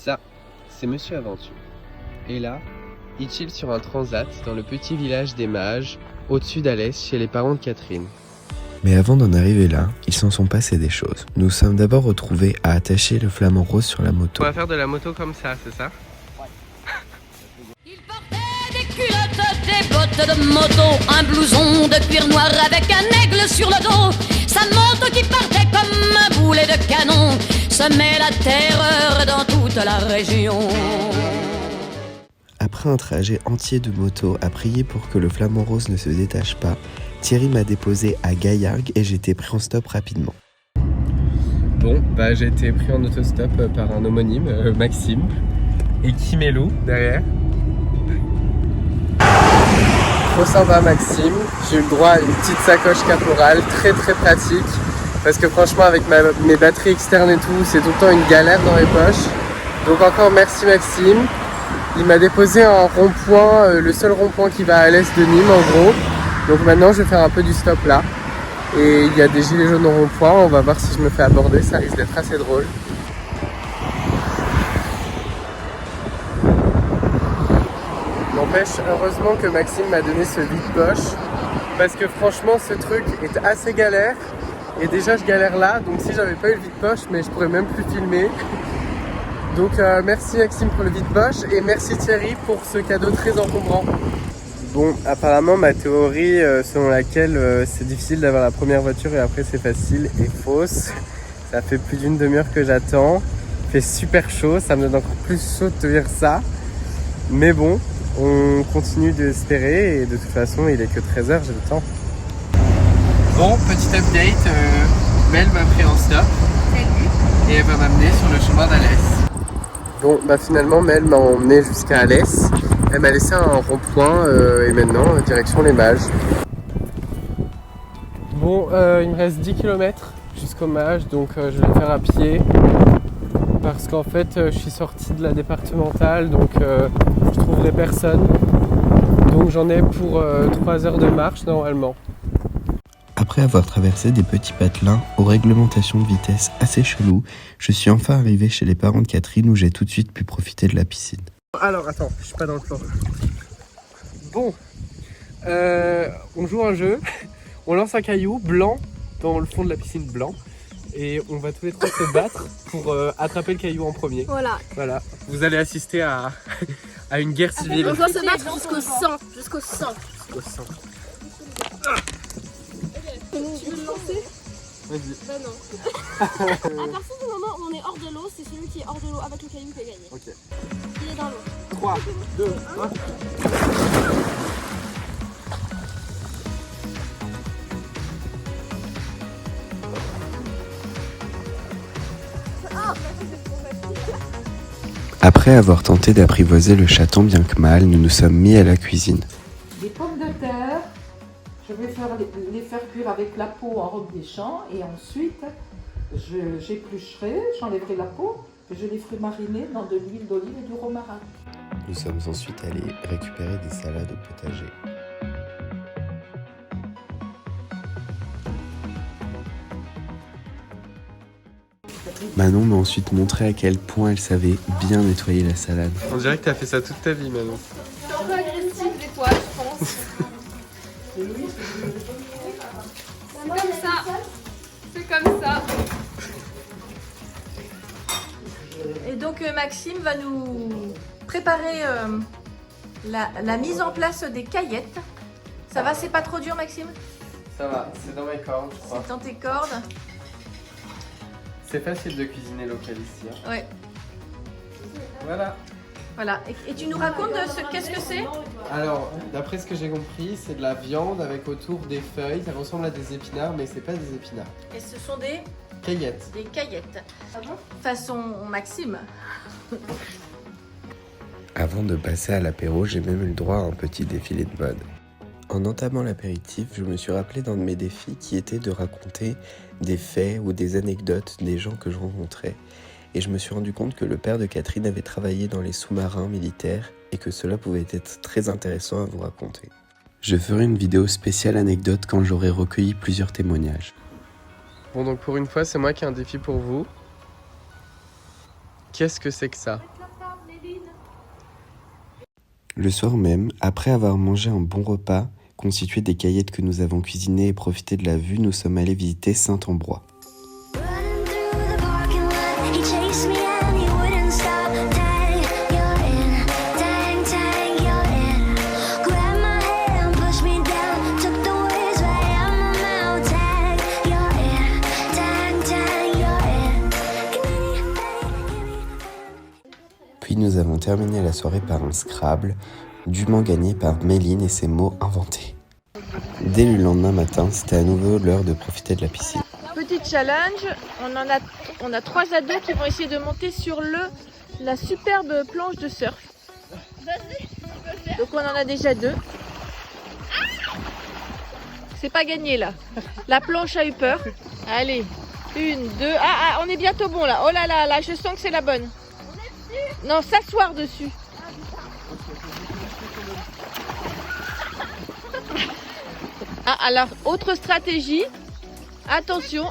Ça, c'est Monsieur Aventure. Et là, il chill sur un transat dans le petit village des mages, au-dessus d'Alès, chez les parents de Catherine. Mais avant d'en arriver là, il s'en sont passé des choses. Nous sommes d'abord retrouvés à attacher le flamant rose sur la moto. On va faire de la moto comme ça, c'est ça? Il portait des culottes, des bottes de moto, un blouson de cuir noir avec un aigle sur le dos. Sa moto qui partait comme un boulet de canon semait la terreur dans toute la région. Après un trajet entier de moto à prier pour que le flamant rose ne se détache pas, Thierry m'a déposé à Gaillargues et j'étais pris en stop rapidement. Bon, bah j'ai été pris en autostop par un homonyme, Maxime, et Kimelou derrière. Trop sympa Maxime, j'ai eu le droit à une petite sacoche caporale, très pratique, parce que franchement avec mes batteries externes et tout, c'est tout le temps une galère dans les poches. Donc encore merci Maxime. Il m'a déposé en rond-point, le seul rond-point qui va à l'est de Nîmes en gros. Donc maintenant je vais faire un peu du stop là. Et il y a des gilets jaunes au rond-point, on va voir si je me fais aborder, ça risque d'être assez drôle. N'empêche, heureusement que Maxime m'a donné ce vide-poche. Parce que franchement ce truc est assez galère. Et déjà je galère là, donc si j'avais pas eu le vide-poche, mais je pourrais même plus filmer. Donc merci Maxime pour le vide-poche et merci Thierry pour ce cadeau très encombrant. Bon, apparemment ma théorie selon laquelle c'est difficile d'avoir la première voiture et après c'est facile est fausse. Ça fait plus d'une demi-heure que j'attends. Il fait super chaud, ça me donne encore plus chaud de te dire ça. Mais bon, on continue d'espérer et de toute façon il est que 13h, j'ai le temps. Bon, petit update, Mel m'a pris en stop. Salut. Et elle va m'amener sur le chemin d'Alès. Bon, bah finalement, Mel m'a emmené jusqu'à Alès. Elle m'a laissé un rond-point et maintenant, direction les mages. Bon, il me reste 10 km jusqu'aux mages, donc je vais le faire à pied. Parce qu'en fait, je suis sorti de la départementale, donc je trouverai personne. Donc j'en ai pour 3 heures de marche normalement. Après avoir traversé des petits patelins aux réglementations de vitesse assez cheloues, je suis enfin arrivé chez les parents de Catherine où j'ai tout de suite pu profiter de la piscine. Alors attends, je suis pas dans le plan. Bon, on joue un jeu, on lance un caillou blanc dans le fond de la piscine blanc et on va tous les trois se battre pour attraper le caillou en premier. Voilà, vous allez assister à une guerre civile. On doit se battre jusqu'au sang. Jusqu'au sang. Tu veux le lancer? Vas-y. Bah non. À partir du moment où on est hors de l'eau, c'est celui qui est hors de l'eau avec le caillou qui a gagné. Ok. Il est dans l'eau. 3, 2, 1. Après avoir tenté d'apprivoiser le chat tant bien que mal, nous nous sommes mis à la cuisine. Des pommes de terre, je vais les faire cuire avec la peau en robe des champs et ensuite j'éplucherai, j'enlèverai la peau et je les ferai mariner dans de l'huile d'olive et du romarin. Nous sommes ensuite allés récupérer des salades au potager. Manon m'a ensuite montré à quel point elle savait bien nettoyer la salade. On dirait que t'as fait ça toute ta vie Manon. C'est un peu agressif des fois, je pense. C'est comme ça. Et donc Maxime va nous préparer la mise en place des caillettes. Ça va, c'est pas trop dur Maxime? Ça va, c'est dans mes cordes je crois. C'est dans tes cordes? C'est facile de cuisiner local ici. Hein. Ouais. Voilà. Voilà. Et tu nous racontes qu'est-ce que c'est? Alors, d'après ce que j'ai compris, c'est de la viande avec autour des feuilles. Ça ressemble à des épinards, mais c'est pas des épinards. Et ce sont des Caillettes. caillettes. Façon Maxime. Avant de passer à l'apéro, j'ai même eu le droit à un petit défilé de mode. En entamant l'apéritif, je me suis rappelé d'un de mes défis qui était de raconter des faits ou des anecdotes des gens que je rencontrais. Et je me suis rendu compte que le père de Catherine avait travaillé dans les sous-marins militaires et que cela pouvait être très intéressant à vous raconter. Je ferai une vidéo spéciale anecdote quand j'aurai recueilli plusieurs témoignages. Bon, donc pour une fois, c'est moi qui ai un défi pour vous. Qu'est-ce que c'est que ça? Le soir même, après avoir mangé un bon repas, constitué des caillettes que nous avons cuisinées et profité de la vue, nous sommes allés visiter Saint-Ambrois. Running through the parking lot, he chased me and he wouldn't stop. Tag, you're in. Tag, tag, you're in. Grabbed my hand, pushed me down, took the words right out my mouth. Tag, you're in. Tag, tag, you're in. Puis nous avons terminé la soirée par un Scrabble, dûment gagné par Méline et ses mots inventés. Dès le lendemain matin, c'était à nouveau l'heure de profiter de la piscine. Petit challenge, on a 3 ados qui vont essayer de monter sur la superbe planche de surf. Donc on en a déjà 2. C'est pas gagné là. La planche a eu peur. Allez, 1, 2, on est bientôt bon là. Oh là là, là je sens que c'est la bonne. Non, s'asseoir dessus. Alors, autre stratégie. Attention.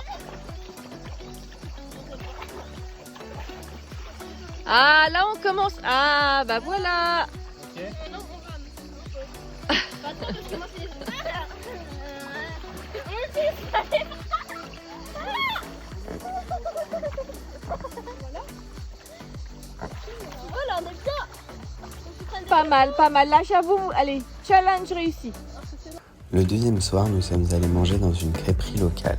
Ah, là on commence. Ah, bah voilà. Voilà, on est bien. Pas mal, pas mal. Là, j'avoue, allez, challenge réussi. Le deuxième soir, nous sommes allés manger dans une crêperie locale.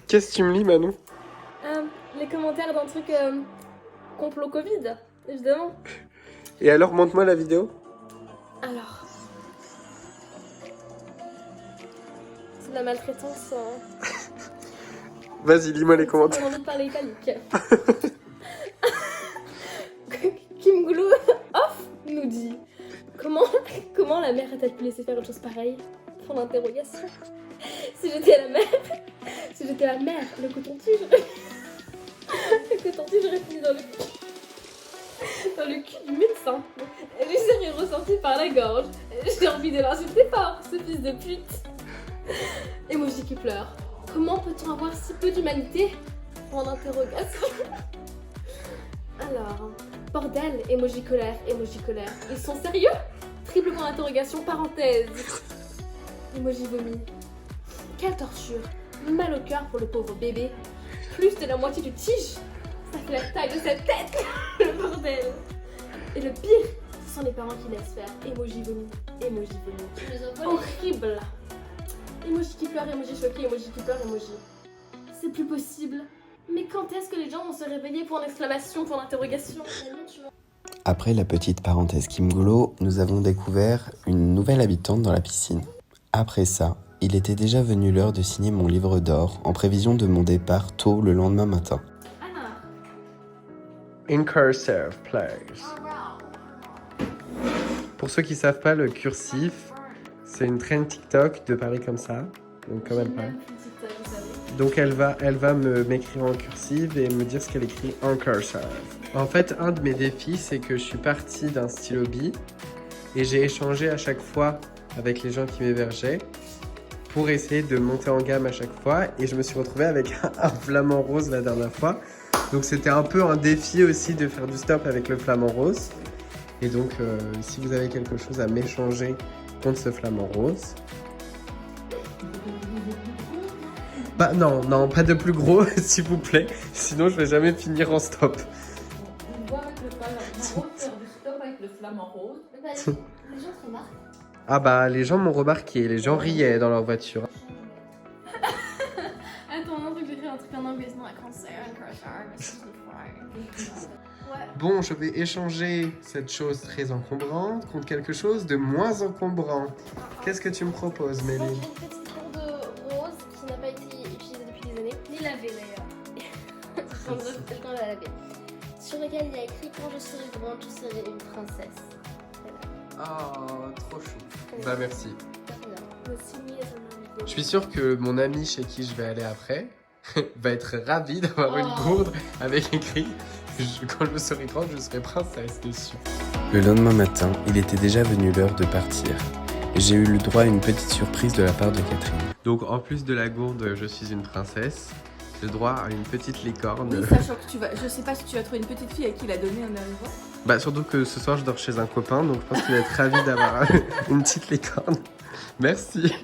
Qu'est-ce que tu me lis, Manon? Les commentaires d'un truc complot Covid, évidemment. Et alors, montre-moi la vidéo. Alors. C'est de la maltraitance. Vas-y, lis-moi les commentaires. J'ai envie de parler italique. Kim Glou off nous dit comment la mère a-t-elle pu laisser faire une chose pareille? Point d'interrogation. Si j'étais la mère, le coton-tige aurait fini dans le cul du médecin. Les serait ressorti par la gorge. J'ai envie de l'insulter fort, ce fils de pute. Emoji qui pleure. Comment peut-on avoir si peu d'humanité? Point d'interrogation. Alors, bordel, emoji colère. Ils sont sérieux? Triple point d'interrogation, parenthèse. Emoji vomi. Quelle torture. Mal au cœur pour le pauvre bébé. Plus de la moitié du tige. Ça fait la taille de sa tête. Le bordel. Et le pire, ce sont les parents qui laissent faire. Emoji vomi. Horrible. Emoji qui pleure, emoji choqué, emoji qui pleure, emoji. C'est plus possible. Mais quand est-ce que les gens vont se réveiller pour une exclamation, pour l'interrogation? Après la petite parenthèse Kimgolo, nous avons découvert une nouvelle habitante dans la piscine. Après ça, il était déjà venu l'heure de signer mon livre d'or en prévision de mon départ tôt le lendemain matin. In cursive, please. Pour ceux qui savent pas, le cursif, c'est une trend TikTok de parler comme ça. Donc comme elle parle. Donc elle va m'écrire en cursive et me dire ce qu'elle écrit en cursive. En fait, un de mes défis, c'est que je suis partie d'un stylo bi et j'ai échangé à chaque fois avec les gens qui m'hébergeaient pour essayer de monter en gamme à chaque fois. Et je me suis retrouvée avec un flamant rose la dernière fois. Donc c'était un peu un défi aussi de faire du stop avec le flamant rose. Et donc si vous avez quelque chose à m'échanger contre ce flamant rose... Bah non, pas de plus gros s'il vous plaît. Sinon je vais jamais finir en stop. On doit avec le flamant rose faire du stop avec le flamant rose. Les gens se remarquent. Ah bah les gens m'ont remarqué, les gens riaient dans leur voiture. Attends, non, faut que j'écris un truc en anglais, sinon un concert, Bon, je vais échanger cette chose très encombrante contre quelque chose de moins encombrant. Qu'est-ce que tu me proposes, Méline? Une petite tour de rose qui n'a pas été utilisée depuis des années, ni lavée d'ailleurs. Quand on l'a lavée. Sur lequel il y a écrit quand je serai grande, je serai une princesse. Oh, trop chou. Bah merci. Je Je suis sûr que mon ami chez qui je vais aller après va être ravi d'avoir une gourde avec écrit quand je serai grande, je serai princesse dessus. Le lendemain matin, il était déjà venu l'heure de partir. J'ai eu le droit à une petite surprise de la part de Catherine. Donc en plus de la gourde, je suis une princesse. J'ai droit à une petite licorne. Oui, sachant que je sais pas si tu vas trouver une petite fille à qui la donner en arrivant. Bah surtout que ce soir je dors chez un copain, donc je pense qu'il va être ravi d'avoir une petite licorne. Merci.